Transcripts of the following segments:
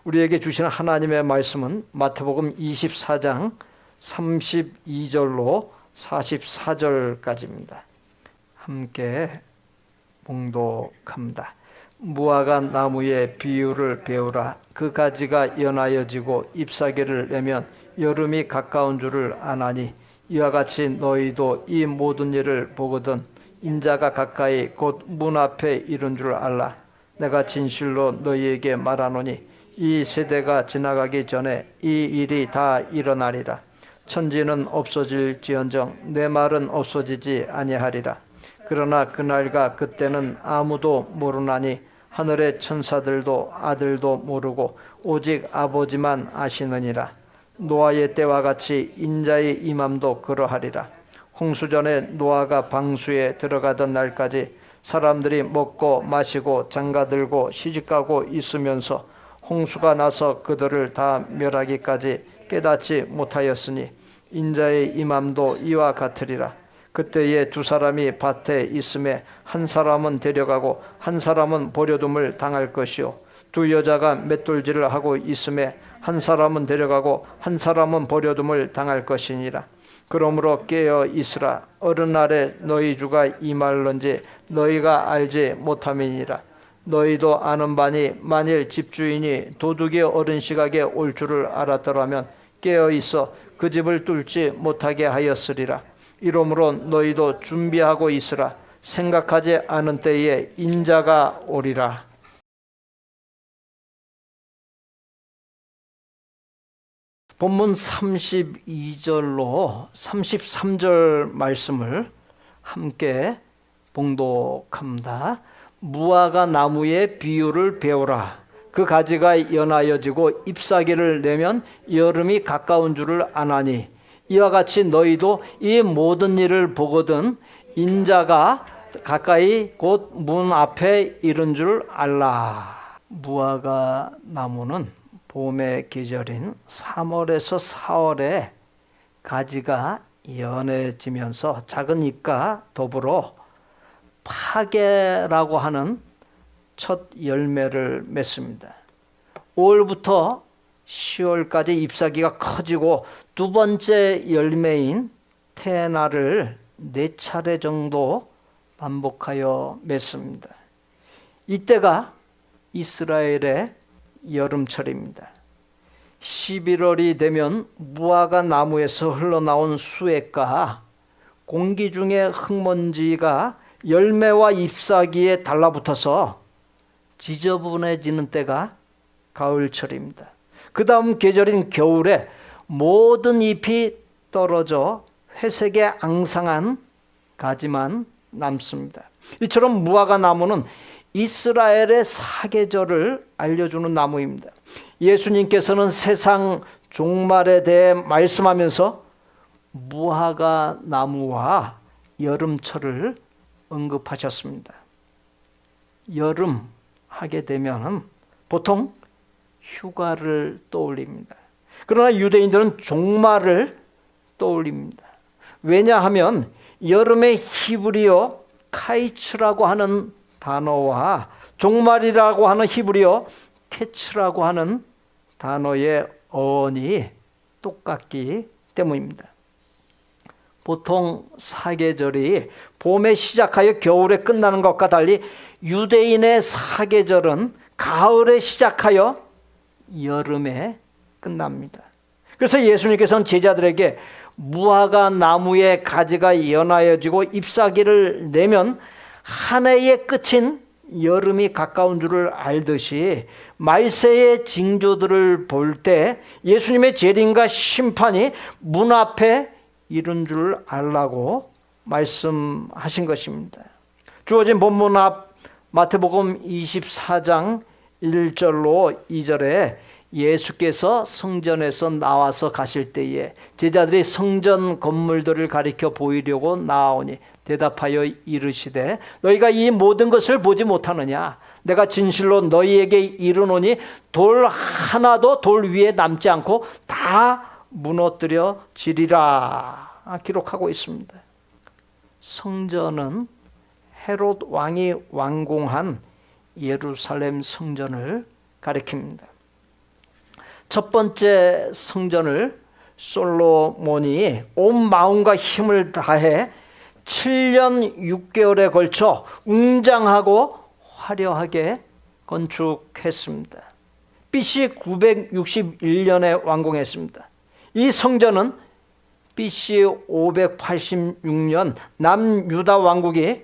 우리에게 주시는 하나님의 말씀은 마태복음 24장 32절로 44절까지입니다. 함께 봉독합니다. 무화과 나무의 비유를 배우라. 그 가지가 연하여지고 잎사귀를 내면 여름이 가까운 줄을 아나니 이와 같이 너희도 이 모든 일을 보거든 인자가 가까이 곧 문 앞에 이른 줄 알라. 내가 진실로 너희에게 말하노니 이 세대가 지나가기 전에 이 일이 다 일어나리라. 천지는 없어질지언정 내 말은 없어지지 아니하리라. 그러나 그날과 그때는 아무도 모르나니 하늘의 천사들도 아들도 모르고 오직 아버지만 아시느니라. 노아의 때와 같이 인자의 임함도 그러하리라. 홍수전에 노아가 방수에 들어가던 날까지 사람들이 먹고 마시고 장가들고 시집가고 있으면서 홍수가 나서 그들을 다 멸하기까지 깨닫지 못하였으니 인자의 임함도 이와 같으리라. 그때에 두 사람이 밭에 있음에 한 사람은 데려가고 한 사람은 버려둠을 당할 것이요 두 여자가 맷돌질을 하고 있음에 한 사람은 데려가고 한 사람은 버려둠을 당할 것이니라. 그러므로 깨어 있으라. 어른날에 너희 주가 임할런지 너희가 알지 못함이니라. 너희도 아는 바니 만일 집주인이 도둑이 어른 시각에 올 줄을 알았더라면 깨어 있어 그 집을 뚫지 못하게 하였으리라. 이러므로 너희도 준비하고 있으라. 생각하지 않은 때에 인자가 오리라. 본문 32절로 33절 말씀을 함께 봉독합니다. 무화과 나무의 비유를 배우라. 그 가지가 연하여지고 잎사귀를 내면 여름이 가까운 줄을 아나니 이와 같이 너희도 이 모든 일을 보거든 인자가 가까이 곧 문 앞에 이른 줄 알라. 무화과 나무는 봄의 계절인 3월에서 4월에 가지가 연해지면서 작은 잎과 더불어 파계라고 하는 첫 열매를 맺습니다. 5월부터 10월까지 잎사귀가 커지고 두 번째 열매인 테나를 4차례 정도 반복하여 맺습니다. 이때가 이스라엘의 여름철입니다. 11월이 되면 무화과 나무에서 흘러나온 수액과 공기 중에 흙먼지가 열매와 잎사귀에 달라붙어서 지저분해지는 때가 가을철입니다. 그 다음 계절인 겨울에 모든 잎이 떨어져 회색의 앙상한 가지만 남습니다. 이처럼 무화과 나무는 이스라엘의 사계절을 알려주는 나무입니다. 예수님께서는 세상 종말에 대해 말씀하면서 무화과 나무와 여름철을 언급하셨습니다. 여름 하게 되면 보통 휴가를 떠올립니다. 그러나 유대인들은 종말을 떠올립니다. 왜냐하면 여름의 히브리어 카이츠라고 하는 단어와 종말이라고 하는 히브리어 케츠라고 하는 단어의 어원이 똑같기 때문입니다. 보통 사계절이 봄에 시작하여 겨울에 끝나는 것과 달리 유대인의 사계절은 가을에 시작하여 여름에 끝납니다. 그래서 예수님께서는 제자들에게 무화과 나무의 가지가 연하여지고 잎사귀를 내면 한 해의 끝인 여름이 가까운 줄을 알듯이 말세의 징조들을 볼 때 예수님의 재림과 심판이 문 앞에 이른 줄 알라고 말씀하신 것입니다. 주어진 본문 앞 마태복음 24장 1절로 2절에 예수께서 성전에서 나와서 가실 때에 제자들이 성전 건물들을 가리켜 보이려고 나아오니 대답하여 이르시되 너희가 이 모든 것을 보지 못하느냐? 내가 진실로 너희에게 이르노니 돌 하나도 돌 위에 남지 않고 다 무너뜨려지리라 기록하고 있습니다. 성전은 헤롯 왕이 완공한 예루살렘 성전을 가리킵니다. 첫 번째 성전을 솔로몬이 온 마음과 힘을 다해 7년 6개월에 걸쳐 웅장하고 화려하게 건축했습니다. BC 961년에 완공했습니다. 이 성전은 BC 586년 남유다 왕국이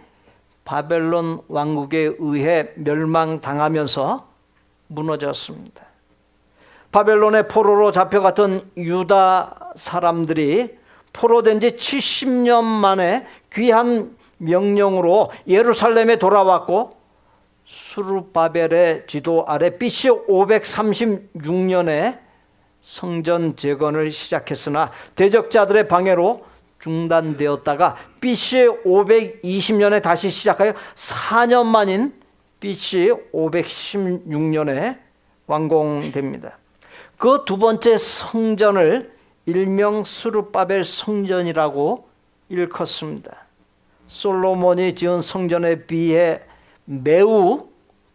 바벨론 왕국에 의해 멸망당하면서 무너졌습니다. 바벨론의 포로로 잡혀갔던 유다 사람들이 포로된 지 70년 만에 귀한 명령으로 예루살렘에 돌아왔고, 수르바벨의 지도 아래 BC 536년에 성전 재건을 시작했으나 대적자들의 방해로 중단되었다가 BC 520년에 다시 시작하여 4년 만인 BC 516년에 완공됩니다. 그 두 번째 성전을 일명 스룹바벨 성전이라고 일컫습니다. 솔로몬이 지은 성전에 비해 매우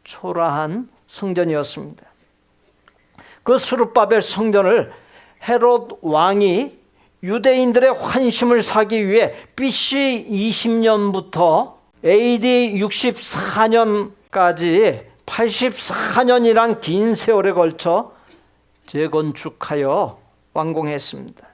초라한 성전이었습니다. 그 스룹바벨 성전을 헤롯 왕이 유대인들의 환심을 사기 위해 BC 20년부터 AD 64년까지 84년이란 긴 세월에 걸쳐 재건축하여 완공했습니다.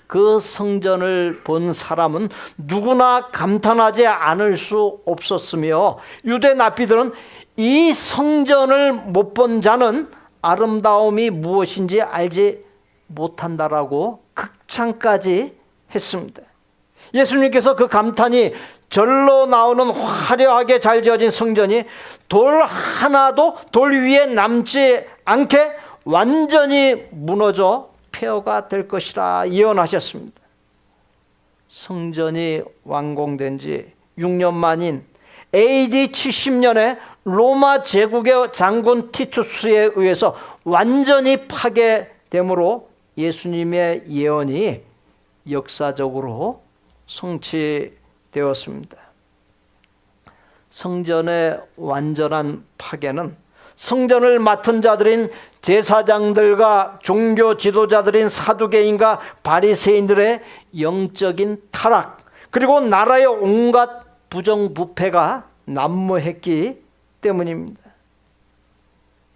그 성전을 본 사람은 누구나 감탄하지 않을 수 없었으며, 유대 납비들은 이 성전을 못 본 자는 아름다움이 무엇인지 알지 못한다라고 극찬까지 했습니다. 예수님께서 그 감탄이 절로 나오는 화려하게 잘 지어진 성전이 돌 하나도 돌 위에 남지 않게 완전히 무너져 폐허가 될 것이라 예언하셨습니다. 성전이 완공된 지 6년 만인 AD 70년에 로마 제국의 장군 티투스에 의해서 완전히 파괴됨으로 예수님의 예언이 역사적으로 성취되었습니다. 성전의 완전한 파괴는 성전을 맡은 자들인 제사장들과 종교 지도자들인 사두개인과 바리새인들의 영적인 타락, 그리고 나라의 온갖 부정부패가 난무했기 때문입니다.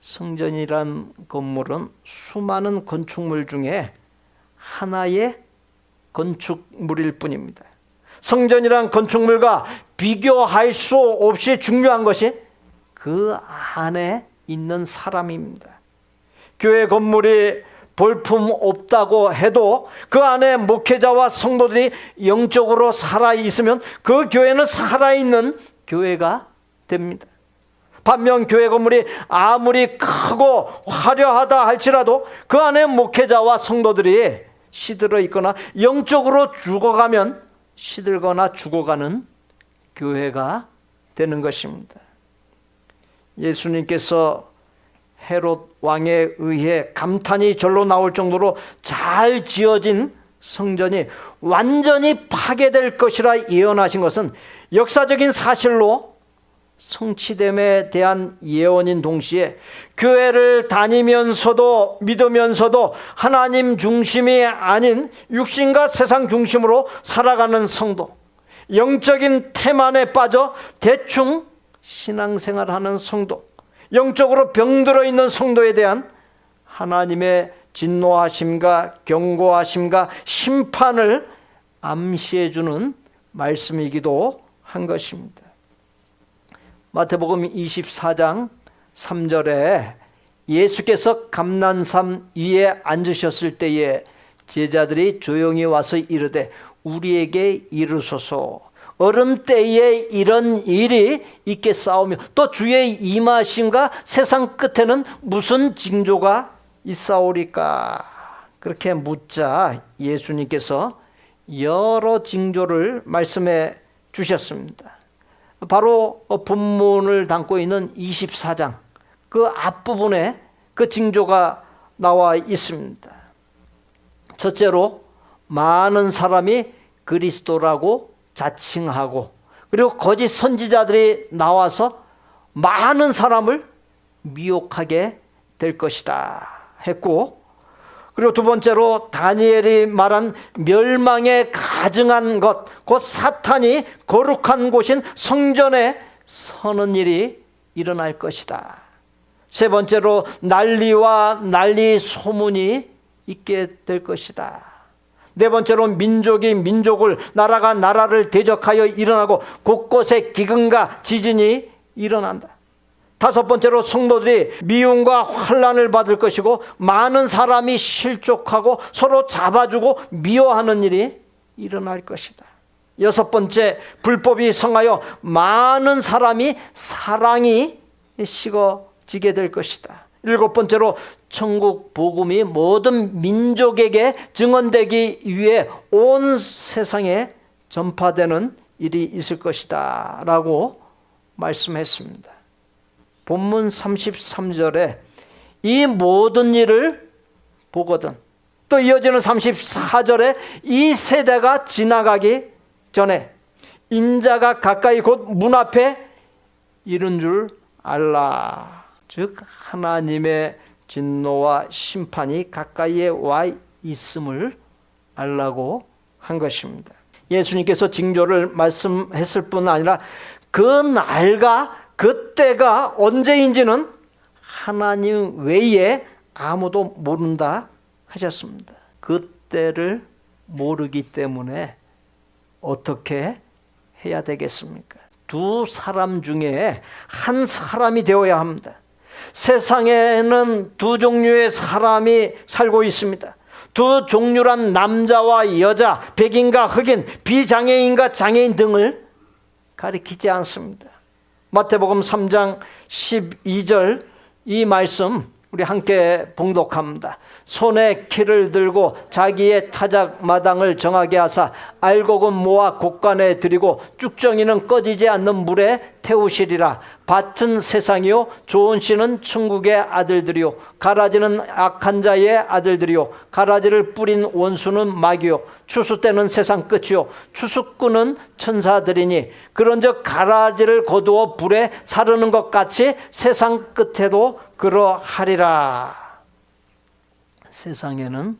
성전이란 건물은 수많은 건축물 중에 하나의 건축물일 뿐입니다. 성전이란 건축물과 비교할 수 없이 중요한 것이 그 안에 있는 사람입니다. 교회 건물이 볼품 없다고 해도 그 안에 목회자와 성도들이 영적으로 살아있으면 그 교회는 살아있는 교회가 됩니다. 반면 교회 건물이 아무리 크고 화려하다 할지라도 그 안에 목회자와 성도들이 시들어 있거나 영적으로 죽어가면 시들거나 죽어가는 교회가 되는 것입니다. 예수님께서 헤롯 왕에 의해 감탄이 절로 나올 정도로 잘 지어진 성전이 완전히 파괴될 것이라 예언하신 것은 역사적인 사실로 성취됨에 대한 예언인 동시에 교회를 다니면서도 믿으면서도 하나님 중심이 아닌 육신과 세상 중심으로 살아가는 성도, 영적인 태만에 빠져 대충 신앙생활하는 성도, 영적으로 병들어 있는 성도에 대한 하나님의 진노하심과 경고하심과 심판을 암시해 주는 말씀이기도 한 것입니다. 마태복음 24장 3절에 예수께서 감난산 위에 앉으셨을 때에 제자들이 조용히 와서 이르되 우리에게 이르소서, 어른 때에 이런 일이 있겠사오며 또 주의 임하심과 세상 끝에는 무슨 징조가 있사오리까? 그렇게 묻자 예수님께서 여러 징조를 말씀해 주셨습니다. 바로 본문을 담고 있는 24장 그 앞부분에 그 징조가 나와 있습니다. 첫째로 많은 사람이 그리스도라고 자칭하고, 그리고 거짓 선지자들이 나와서 많은 사람을 미혹하게 될 것이다 했고, 그리고 두 번째로 다니엘이 말한 멸망에 가증한 것, 곧 사탄이 거룩한 곳인 성전에 서는 일이 일어날 것이다. 세 번째로 난리와 난리 소문이 있게 될 것이다. 네 번째로 민족이 민족을, 나라가 나라를 대적하여 일어나고 곳곳에 기근과 지진이 일어난다. 다섯 번째로 성도들이 미움과 환난을 받을 것이고 많은 사람이 실족하고 서로 잡아주고 미워하는 일이 일어날 것이다. 여섯 번째, 불법이 성하여 많은 사람이 사랑이 식어지게 될 것이다. 일곱 번째로 천국 복음이 모든 민족에게 증언되기 위해 온 세상에 전파되는 일이 있을 것이다 라고 말씀했습니다. 본문 33절에 이 모든 일을 보거든, 또 이어지는 34절에 이 세대가 지나가기 전에 인자가 가까이 곧 문 앞에 이른 줄 알라. 즉 하나님의 진노와 심판이 가까이에 와 있음을 알라고 한 것입니다. 예수님께서 징조를 말씀했을 뿐 아니라 그 날과 그 때가 언제인지는 하나님 외에 아무도 모른다 하셨습니다. 그 때를 모르기 때문에 어떻게 해야 되겠습니까? 두 사람 중에 한 사람이 되어야 합니다. 세상에는 두 종류의 사람이 살고 있습니다. 두 종류란 남자와 여자, 백인과 흑인, 비장애인과 장애인 등을 가리키지 않습니다. 마태복음 3장 12절 이 말씀 우리 함께 봉독합니다. 손에 키를 들고 자기의 타작 마당을 정하게 하사 알곡은 모아 곡간에 들이고 쭉정이는 꺼지지 않는 물에 태우시리라. 밭은 세상이요 좋은 씨는 천국의 아들들이요 가라지는 악한 자의 아들들이요 가라지를 뿌린 원수는 마귀요 추수 때는 세상 끝이요 추수꾼은 천사들이니 그런즉 가라지를 거두어 불에 사르는 것 같이 세상 끝에도 그러하리라. 세상에는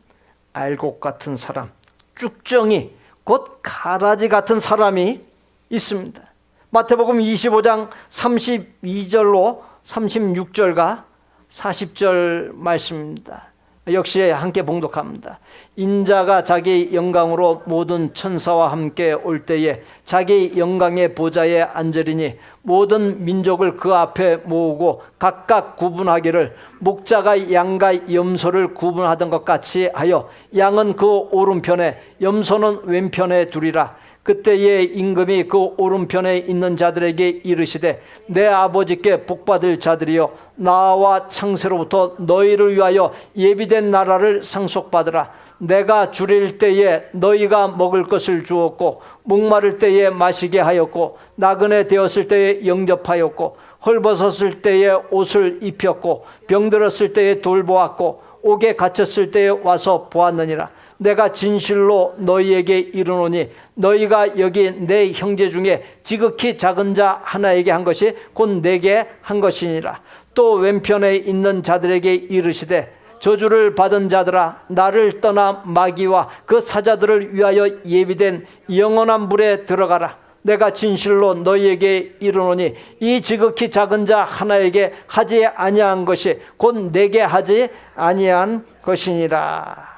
알곡 같은 사람, 쭉정이 곧 가라지 같은 사람이 있습니다. 마태복음 25장 32절로 36절과 40절 말씀입니다. 역시 함께 봉독합니다. 인자가 자기 영광으로 모든 천사와 함께 올 때에 자기 영광의 보좌에 앉으리니 모든 민족을 그 앞에 모으고 각각 구분하기를 목자가 양과 염소를 구분하던 것 같이 하여 양은 그 오른편에 염소는 왼편에 두리라. 그때의 임금이 그 오른편에 있는 자들에게 이르시되 내 아버지께 복받을 자들이여 나와 창세로부터 너희를 위하여 예비된 나라를 상속받으라. 내가 줄일 때에 너희가 먹을 것을 주었고 목마를 때에 마시게 하였고 나그네 되었을 때에 영접하였고 헐벗었을 때에 옷을 입혔고 병들었을 때에 돌보았고 옥에 갇혔을 때에 와서 보았느니라. 내가 진실로 너희에게 이르노니 너희가 여기 내 형제 중에 지극히 작은 자 하나에게 한 것이 곧 내게 한 것이니라. 또 왼편에 있는 자들에게 이르시되 저주를 받은 자들아 나를 떠나 마귀와 그 사자들을 위하여 예비된 영원한 불에 들어가라. 내가 진실로 너희에게 이르노니 이 지극히 작은 자 하나에게 하지 아니한 것이 곧 내게 하지 아니한 것이니라.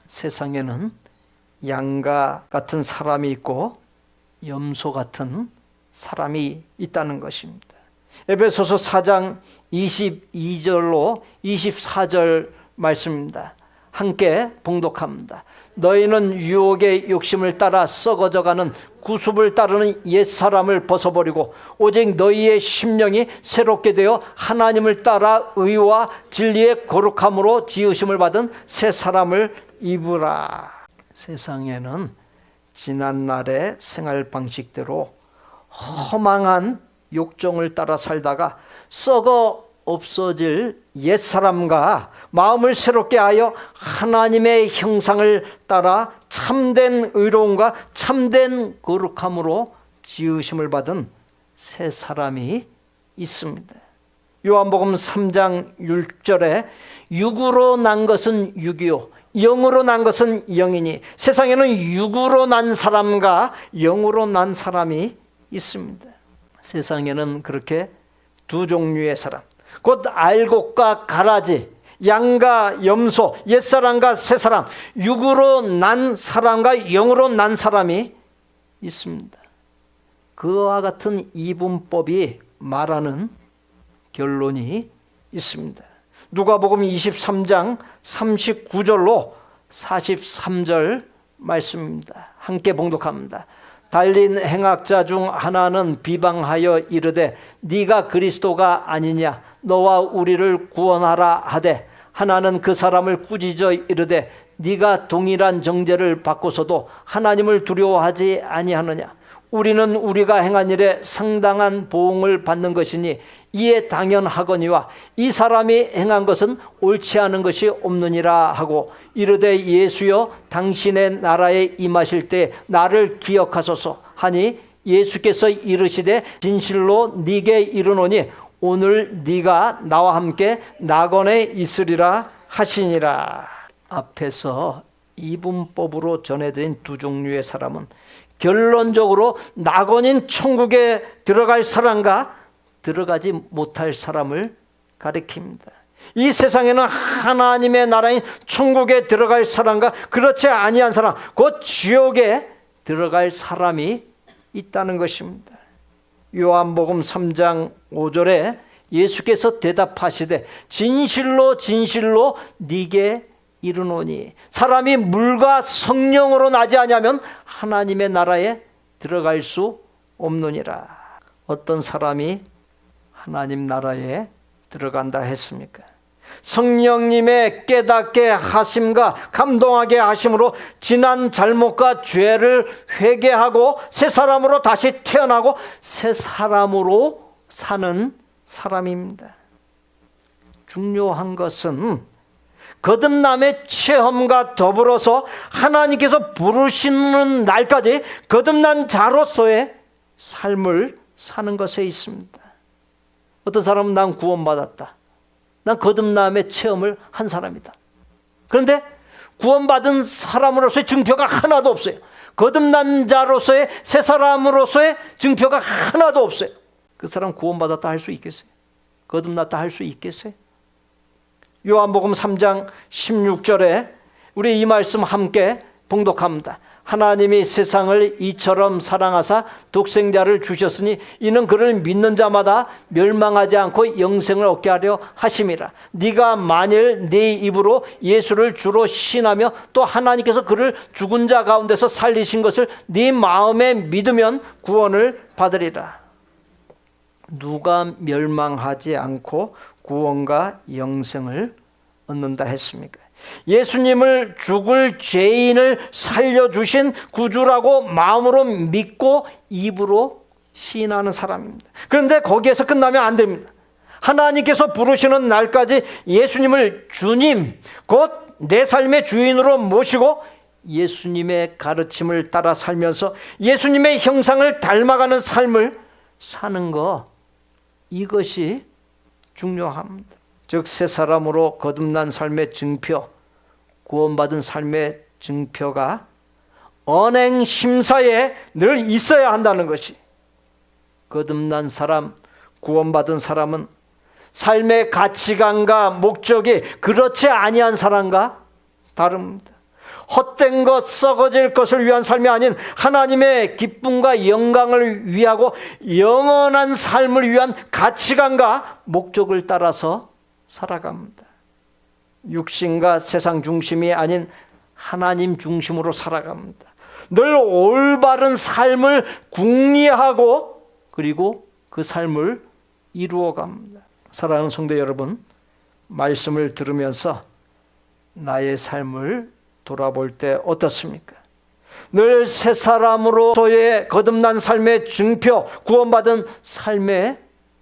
세상에는 양과 같은 사람이 있고 염소 같은 사람이 있다는 것입니다. 에베소서 4장 22절로 24절 말씀입니다. 함께 봉독합니다. 너희는 유혹의 욕심을 따라 썩어져가는 구습을 따르는 옛사람을 벗어버리고 오직 너희의 심령이 새롭게 되어 하나님을 따라 의와 진리의 거룩함으로 지으심을 받은 새 사람을 입으라. 세상에는 지난날의 생활 방식대로 허망한 욕정을 따라 살다가 썩어 없어질 옛사람과 마음을 새롭게 하여 하나님의 형상을 따라 참된 의로움과 참된 거룩함으로 지으심을 받은 새 사람이 있습니다. 요한복음 3장 6절에 육으로 난 것은 육이요 영으로 난 것은 영이니 세상에는 육으로 난 사람과 영으로 난 사람이 있습니다. 세상에는 그렇게 두 종류의 사람, 곧 알곡과 가라지, 양과 염소, 옛사람과 새사람, 육으로 난 사람과 영으로 난 사람이 있습니다. 그와 같은 이분법이 말하는 결론이 있습니다. 누가복음 23장 39절로 43절 말씀입니다. 함께 봉독합니다. 달린 행악자 중 하나는 비방하여 이르되 네가 그리스도가 아니냐 너와 우리를 구원하라 하되 하나는 그 사람을 꾸짖어 이르되 네가 동일한 정죄를 받고서도 하나님을 두려워하지 아니하느냐 우리는 우리가 행한 일에 상당한 보응을 받는 것이니 이에 당연하거니와 이 사람이 행한 것은 옳지 않은 것이 없느니라 하고 이르되 예수여 당신의 나라에 임하실 때 나를 기억하소서 하니 예수께서 이르시되 진실로 네게 이르노니 오늘 네가 나와 함께 낙원에 있으리라 하시니라. 앞에서 이분법으로 전해드린 두 종류의 사람은 결론적으로 낙원인 천국에 들어갈 사람과 들어가지 못할 사람을 가리킵니다. 이 세상에는 하나님의 나라인 천국에 들어갈 사람과 그렇지 아니한 사람, 곧 지옥에 들어갈 사람이 있다는 것입니다. 요한복음 3장 5절에 예수께서 대답하시되 진실로 진실로 네게 이르노니 사람이 물과 성령으로 나지 아니하면 하나님의 나라에 들어갈 수 없느니라. 어떤 사람이 하나님 나라에 들어간다 했습니까? 성령님의 깨닫게 하심과 감동하게 하심으로 지난 잘못과 죄를 회개하고 새 사람으로 다시 태어나고 새 사람으로 사는 사람입니다. 중요한 것은 거듭남의 체험과 더불어서 하나님께서 부르시는 날까지 거듭난 자로서의 삶을 사는 것에 있습니다. 어떤 사람은 난 구원받았다. 난 거듭남의 체험을 한 사람이다. 그런데 구원받은 사람으로서의 증표가 하나도 없어요. 거듭난 자로서의 새 사람으로서의 증표가 하나도 없어요. 그 사람 구원받았다 할 수 있겠어요? 거듭났다 할 수 있겠어요? 요한복음 3장 16절에 우리 이 말씀 함께 봉독합니다. 하나님이 세상을 이처럼 사랑하사 독생자를 주셨으니 이는 그를 믿는 자마다 멸망하지 않고 영생을 얻게 하려 하심이라. 네가 만일 네 입으로 예수를 주로 신하며 또 하나님께서 그를 죽은 자 가운데서 살리신 것을 네 마음에 믿으면 구원을 받으리라. 누가 멸망하지 않고 구원과 영생을 얻는다 했습니까? 예수님을 죽을 죄인을 살려주신 구주라고 마음으로 믿고 입으로 시인하는 사람입니다. 그런데 거기에서 끝나면 안 됩니다. 하나님께서 부르시는 날까지 예수님을 주님, 곧 내 삶의 주인으로 모시고 예수님의 가르침을 따라 살면서 예수님의 형상을 닮아가는 삶을 사는 것, 이것이 중요합니다. 즉 새 사람으로 거듭난 삶의 증표, 구원받은 삶의 증표가 언행 심사에 늘 있어야 한다는 것이, 거듭난 사람, 구원받은 사람은 삶의 가치관과 목적이 그렇지 아니한 사람과 다릅니다. 헛된 것, 썩어질 것을 위한 삶이 아닌 하나님의 기쁨과 영광을 위하고 영원한 삶을 위한 가치관과 목적을 따라서 살아갑니다. 육신과 세상 중심이 아닌 하나님 중심으로 살아갑니다. 늘 올바른 삶을 궁리하고 그리고 그 삶을 이루어갑니다. 사랑하는 성도 여러분, 말씀을 들으면서 나의 삶을 돌아볼 때 어떻습니까? 늘 새 사람으로서의 거듭난 삶의 증표, 구원받은 삶의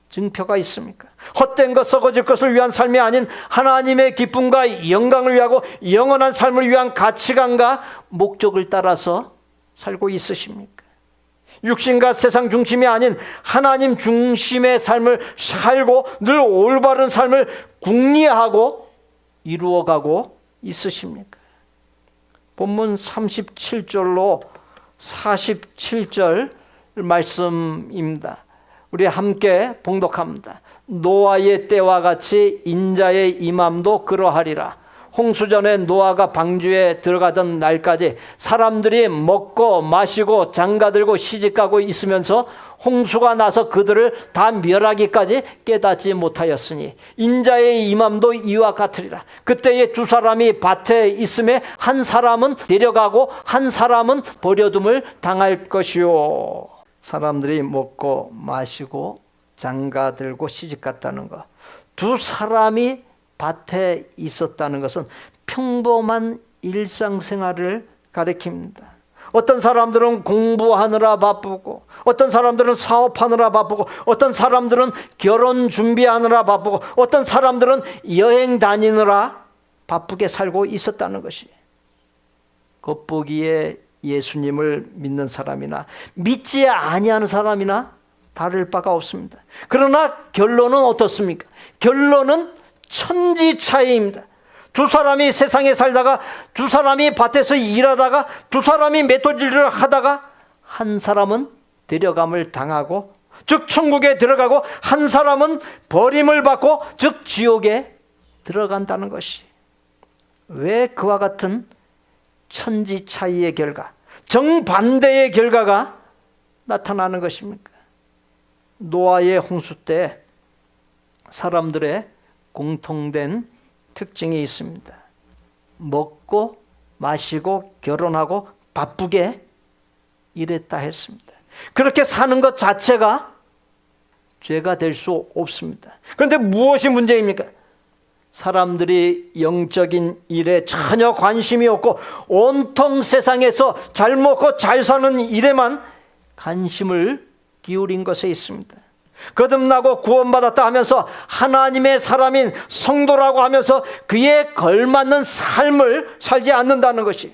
증표가 있습니까? 헛된 것, 썩어질 것을 위한 삶이 아닌 하나님의 기쁨과 영광을 위하고 영원한 삶을 위한 가치관과 목적을 따라서 살고 있으십니까? 육신과 세상 중심이 아닌 하나님 중심의 삶을 살고 늘 올바른 삶을 궁리하고 이루어가고 있으십니까? 본문 37절로 47절 말씀입니다. 우리 함께 봉독합니다. 노아의 때와 같이 인자의 임함도 그러하리라. 홍수전에 노아가 방주에 들어가던 날까지 사람들이 먹고 마시고 장가들고 시집가고 있으면서 홍수가 나서 그들을 다 멸하기까지 깨닫지 못하였으니 인자의 임함도 이와 같으리라. 그때에 두 사람이 밭에 있음에 한 사람은 데려가고 한 사람은 버려둠을 당할 것이요. 사람들이 먹고 마시고 장가들고 시집갔다는 것, 두 사람이 밭에 있었다는 것은 평범한 일상생활을 가리킵니다. 어떤 사람들은 공부하느라 바쁘고, 어떤 사람들은 사업하느라 바쁘고, 어떤 사람들은 결혼 준비하느라 바쁘고, 어떤 사람들은 여행 다니느라 바쁘게 살고 있었다는 것이, 겉보기에 예수님을 믿는 사람이나 믿지 아니하는 사람이나 다를 바가 없습니다. 그러나 결론은 어떻습니까? 결론은 천지 차이입니다. 두 사람이 세상에 살다가, 두 사람이 밭에서 일하다가, 두 사람이 메토질을 하다가 한 사람은 데려감을 당하고 즉 천국에 들어가고 한 사람은 버림을 받고 즉 지옥에 들어간다는 것이, 왜 그와 같은 천지 차이의 결과, 정반대의 결과가 나타나는 것입니까? 노아의 홍수 때 사람들의 공통된 특징이 있습니다. 먹고 마시고 결혼하고 바쁘게 일했다 했습니다. 그렇게 사는 것 자체가 죄가 될 수 없습니다. 그런데 무엇이 문제입니까? 사람들이 영적인 일에 전혀 관심이 없고 온통 세상에서 잘 먹고 잘 사는 일에만 관심을 기울인 것에 있습니다. 거듭나고 구원받았다 하면서 하나님의 사람인 성도라고 하면서 그에 걸맞는 삶을 살지 않는다는 것이,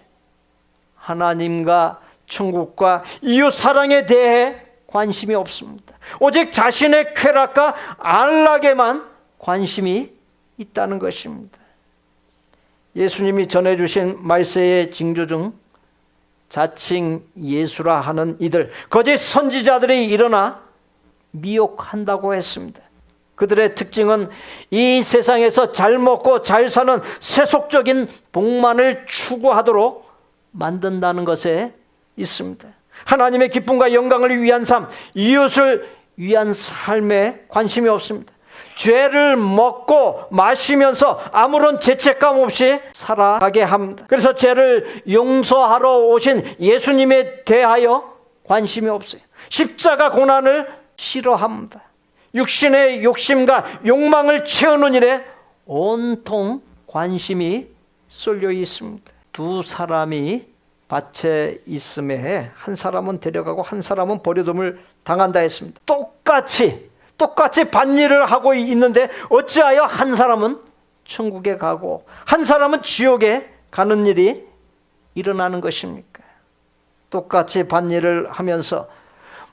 하나님과 천국과 이웃 사랑에 대해 관심이 없습니다. 오직 자신의 쾌락과 안락에만 관심이 있다는 것입니다. 예수님이 전해주신 말세의 징조 중 자칭 예수라 하는 이들, 거짓 선지자들이 일어나 미혹한다고 했습니다. 그들의 특징은 이 세상에서 잘 먹고 잘 사는 세속적인 복만을 추구하도록 만든다는 것에 있습니다. 하나님의 기쁨과 영광을 위한 삶, 이웃을 위한 삶에 관심이 없습니다. 죄를 먹고 마시면서 아무런 죄책감 없이 살아가게 합니다. 그래서 죄를 용서하러 오신 예수님에 대하여 관심이 없어요. 십자가 고난을 싫어합니다. 육신의 욕심과 욕망을 채우는 일에 온통 관심이 쏠려 있습니다. 두 사람이 밭에 있음에 한 사람은 데려가고 한 사람은 버려둠을 당한다 했습니다. 똑같이 밭일을 하고 있는데 어찌하여 한 사람은 천국에 가고 한 사람은 지옥에 가는 일이 일어나는 것입니까? 똑같이 밭일을 하면서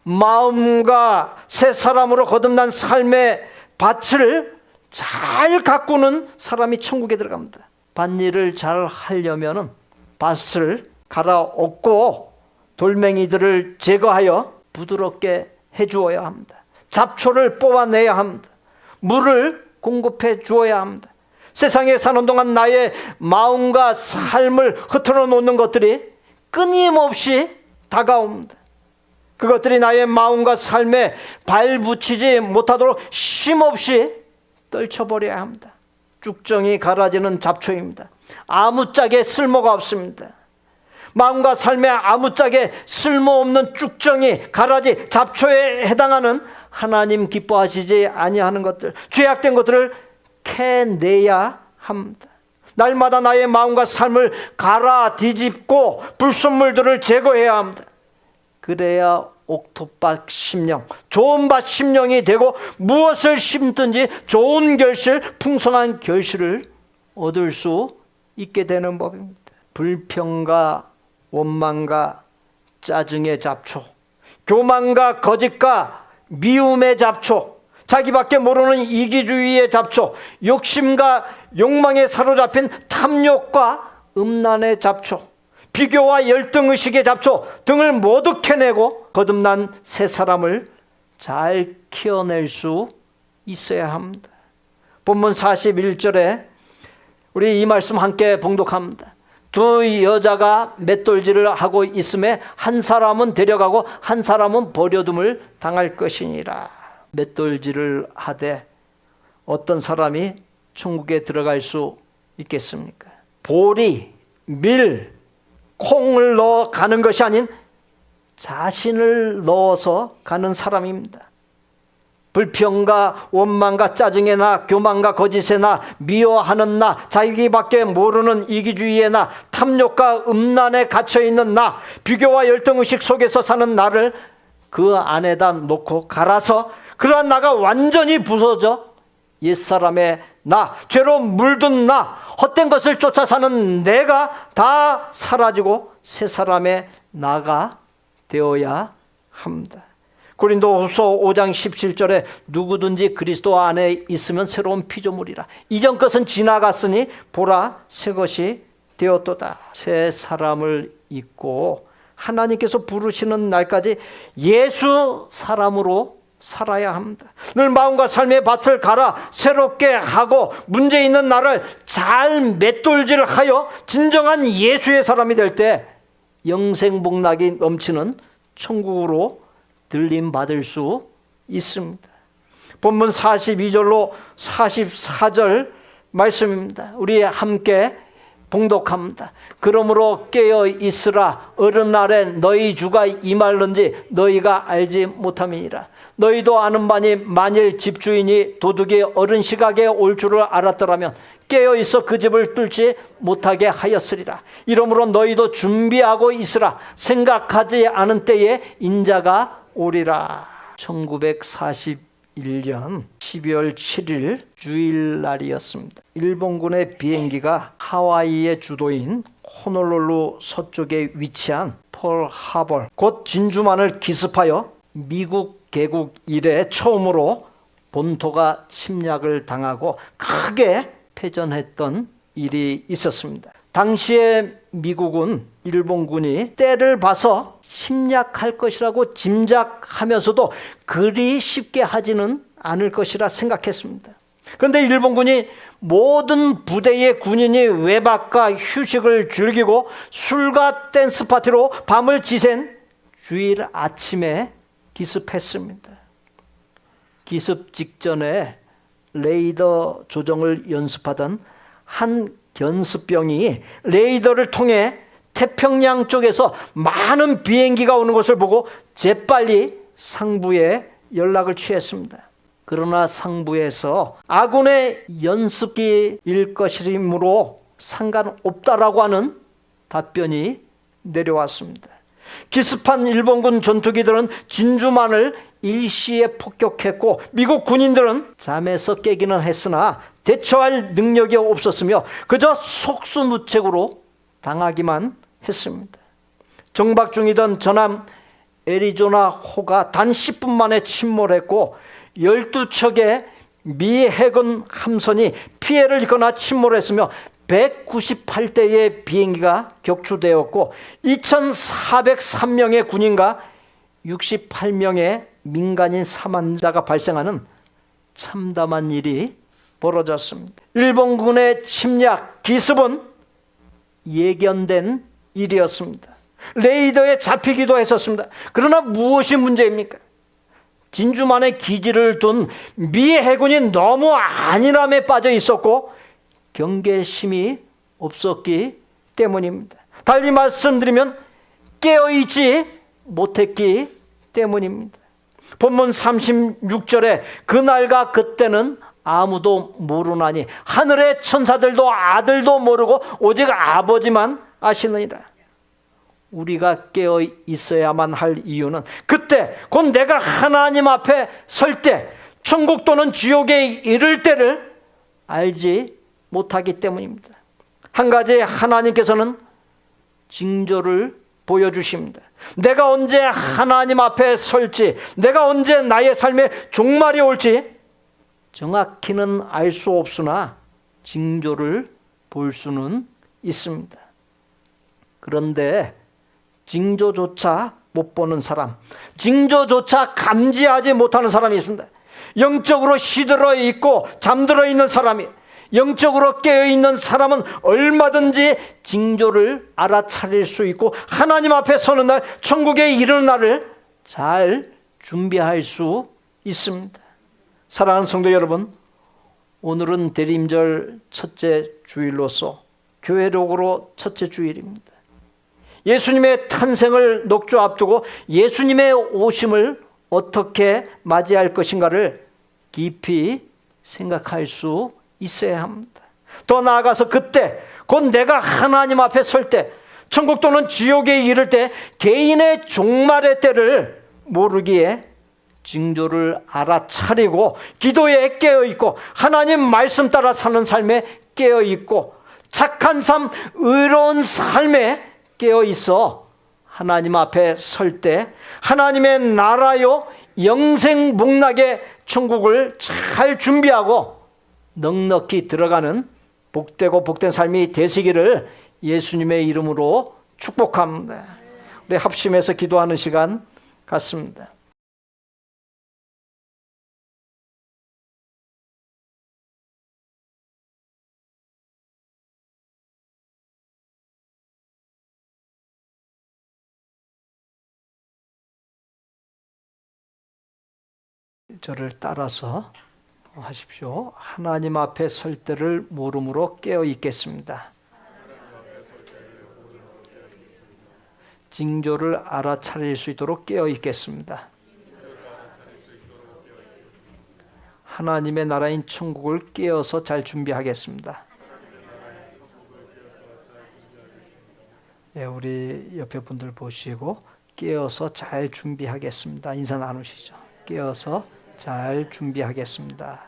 마음과 새 사람으로 거듭난 삶의 밭을 잘 가꾸는 사람이 천국에 들어갑니다. 밭일을 잘 하려면 밭을 갈아엎고 돌멩이들을 제거하여 부드럽게 해주어야 합니다. 잡초를 뽑아내야 합니다. 물을 공급해 주어야 합니다. 세상에 사는 동안 나의 마음과 삶을 흐트러 놓는 것들이 끊임없이 다가옵니다. 그것들이 나의 마음과 삶에 발붙이지 못하도록 쉼없이 떨쳐버려야 합니다. 쭉정이 갈아지는 잡초입니다. 아무짝에 쓸모가 없습니다. 마음과 삶에 아무짝에 쓸모없는 쭉정이 가라지 잡초에 해당하는 하나님 기뻐하시지 아니하는 것들, 죄악된 것들을 캐내야 합니다. 날마다 나의 마음과 삶을 갈아 뒤집고 불순물들을 제거해야 합니다. 그래야 옥토밭 심령, 좋은 밭 심령이 되고 무엇을 심든지 좋은 결실, 풍성한 결실을 얻을 수 있게 되는 법입니다. 불평과 원망과 짜증의 잡초, 교만과 거짓과 미움의 잡초, 자기밖에 모르는 이기주의의 잡초, 욕심과 욕망에 사로잡힌 탐욕과 음란의 잡초, 비교와 열등의식의 잡초 등을 모두 캐내고 거듭난 새 사람을 잘 키워낼 수 있어야 합니다. 본문 41절에 우리 이 말씀 함께 봉독합니다. 두 여자가 맷돌질을 하고 있음에 한 사람은 데려가고 한 사람은 버려둠을 당할 것이니라. 맷돌질을 하되 어떤 사람이 천국에 들어갈 수 있겠습니까? 보리, 밀, 콩을 넣어 가는 것이 아닌 자신을 넣어서 가는 사람입니다. 불평과 원망과 짜증에 나, 교만과 거짓에 나, 미워하는 나, 자기밖에 모르는 이기주의에 나, 탐욕과 음란에 갇혀있는 나, 비교와 열등의식 속에서 사는 나를 그 안에다 놓고 갈아서 그러한 나가 완전히 부서져 옛사람의 나, 죄로 물든 나, 헛된 것을 쫓아 사는 내가 다 사라지고 새 사람의 나가 되어야 합니다. 고린도후서 5장 17절에 누구든지 그리스도 안에 있으면 새로운 피조물이라. 이전 것은 지나갔으니 보라 새 것이 되었도다. 새 사람을 입고 하나님께서 부르시는 날까지 예수 사람으로 살아야 합니다. 늘 마음과 삶의 밭을 갈아 새롭게 하고 문제 있는 나를 잘 맷돌질하여 진정한 예수의 사람이 될 때 영생복락이 넘치는 천국으로 들림 받을 수 있습니다. 본문 42절로 44절 말씀입니다. 우리 함께 봉독합니다. 그러므로 깨어 있으라. 어느 날에 너희 주가 임할는지 너희가 알지 못함이니라. 너희도 아는 바니 만일 집주인이 도둑이 어른 시각에 올 줄을 알았더라면 깨어 있어 그 집을 뚫지 못하게 하였으리라. 이러므로 너희도 준비하고 있으라. 생각하지 않은 때에 인자가 오리라. 1941년 12월 7일 주일날이었습니다. 일본군의 비행기가 하와이의 주도인 호놀룰루 서쪽에 위치한 펄하버 곧 진주만을 기습하여 미국 개국 이래 처음으로 본토가 침략을 당하고 크게 패전했던 일이 있었습니다. 당시에 미국은 일본군이 때를 봐서 침략할 것이라고 짐작하면서도 그리 쉽게 하지는 않을 것이라 생각했습니다. 그런데 일본군이 모든 부대의 군인이 외박과 휴식을 즐기고 술과 댄스 파티로 밤을 지샌 주일 아침에 기습했습니다. 기습 직전에 레이더 조정을 연습하던 한 견습병이 레이더를 통해 태평양 쪽에서 많은 비행기가 오는 것을 보고 재빨리 상부에 연락을 취했습니다. 그러나 상부에서 아군의 연습기일 것이므로 상관없다라고 하는 답변이 내려왔습니다. 기습한 일본군 전투기들은 진주만을 일시에 폭격했고 미국 군인들은 잠에서 깨기는 했으나 대처할 능력이 없었으며 그저 속수무책으로 당하기만 했습니다. 정박 중이던 전함 애리조나호가 단 10분 만에 침몰했고 12척의 미 해군 함선이 피해를 입거나 침몰했으며 198대의 비행기가 격추되었고 2403명의 군인과 68명의 민간인 사망자가 발생하는 참담한 일이 벌어졌습니다. 일본군의 침략 기습은 예견된 일이었습니다. 레이더에 잡히기도 했었습니다. 그러나 무엇이 문제입니까? 진주만에 기지를 둔 미 해군이 너무 안일함에 빠져 있었고 경계심이 없었기 때문입니다. 달리 말씀드리면 깨어있지 못했기 때문입니다. 본문 36절에 그날과 그때는 아무도 모르나니 하늘의 천사들도 아들도 모르고 오직 아버지만 아시느니라. 우리가 깨어 있어야만 할 이유는 그때 곧 내가 하나님 앞에 설 때 천국 또는 지옥에 이를 때를 알지 못하기 때문입니다. 한 가지 하나님께서는 징조를 보여주십니다. 내가 언제 하나님 앞에 설지, 내가 언제 나의 삶에 종말이 올지 정확히는 알 수 없으나 징조를 볼 수는 있습니다. 그런데 징조조차 못 보는 사람, 징조조차 감지하지 못하는 사람이 있습니다. 영적으로 시들어 있고 잠들어 있는 사람이, 영적으로 깨어있는 사람은 얼마든지 징조를 알아차릴 수 있고 하나님 앞에 서는 날, 천국에 이르는 날을 잘 준비할 수 있습니다. 사랑하는 성도 여러분, 오늘은 대림절 첫째 주일로서 교회록으로 첫째 주일입니다. 예수님의 탄생을 녹조 앞두고 예수님의 오심을 어떻게 맞이할 것인가를 깊이 생각할 수 있어야 합니다. 더 나아가서 그때 곧 내가 하나님 앞에 설 때, 천국 또는 지옥에 이를 때 개인의 종말의 때를 모르기에 징조를 알아차리고 기도에 깨어있고 하나님 말씀 따라 사는 삶에 깨어있고 착한 삶, 의로운 삶에 깨어있어 하나님 앞에 설 때 하나님의 나라요 영생복락의 천국을 잘 준비하고 넉넉히 들어가는 복되고 복된 삶이 되시기를 예수님의 이름으로 축복합니다. 우리 합심해서 기도하는 시간 갖습니다. 저를 따라서 하십시오. 하나님 앞에 설 때를 모름으로 깨어 있겠습니다. 징조를 알아차릴 수 있도록 깨어 있겠습니다. 하나님의 나라인 천국을 깨어서 잘 준비하겠습니다. 예, 우리 옆에 분들 보시고 깨어서 잘 준비하겠습니다. 인사 나누시죠. 깨어서 잘 준비하겠습니다.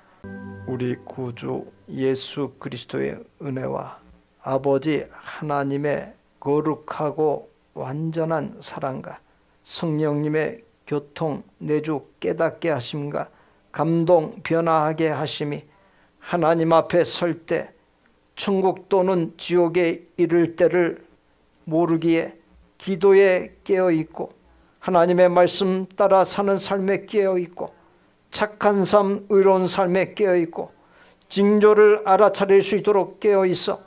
우리 구주 예수 그리스도의 은혜와 아버지 하나님의 거룩하고 완전한 사랑과 성령님의 교통 내주 깨닫게 하심과 감동 변화하게 하심이 하나님 앞에 설 때 천국 또는 지옥에 이를 때를 모르기에 기도에 깨어있고 하나님의 말씀 따라 사는 삶에 깨어있고 착한 삶, 의로운 삶에 깨어있고 징조를 알아차릴 수 있도록 깨어있어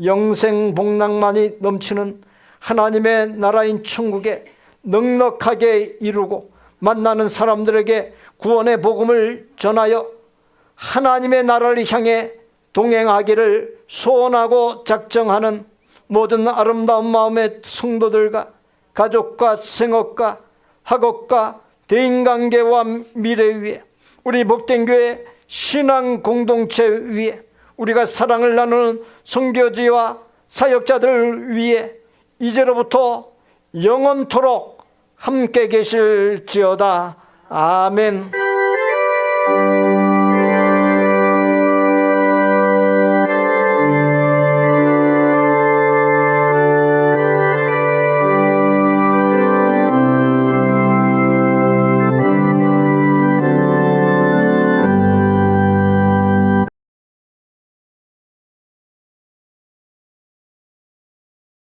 영생복락만이 넘치는 하나님의 나라인 천국에 넉넉하게 이루고 만나는 사람들에게 구원의 복음을 전하여 하나님의 나라를 향해 동행하기를 소원하고 작정하는 모든 아름다운 마음의 성도들과 가족과 생업과 학업과 대인관계와 미래 위에 우리 복된 교회 신앙 공동체 위에 우리가 사랑을 나누는 선교지와 사역자들 위에 이제로부터 영원토록 함께 계실지어다. 아멘.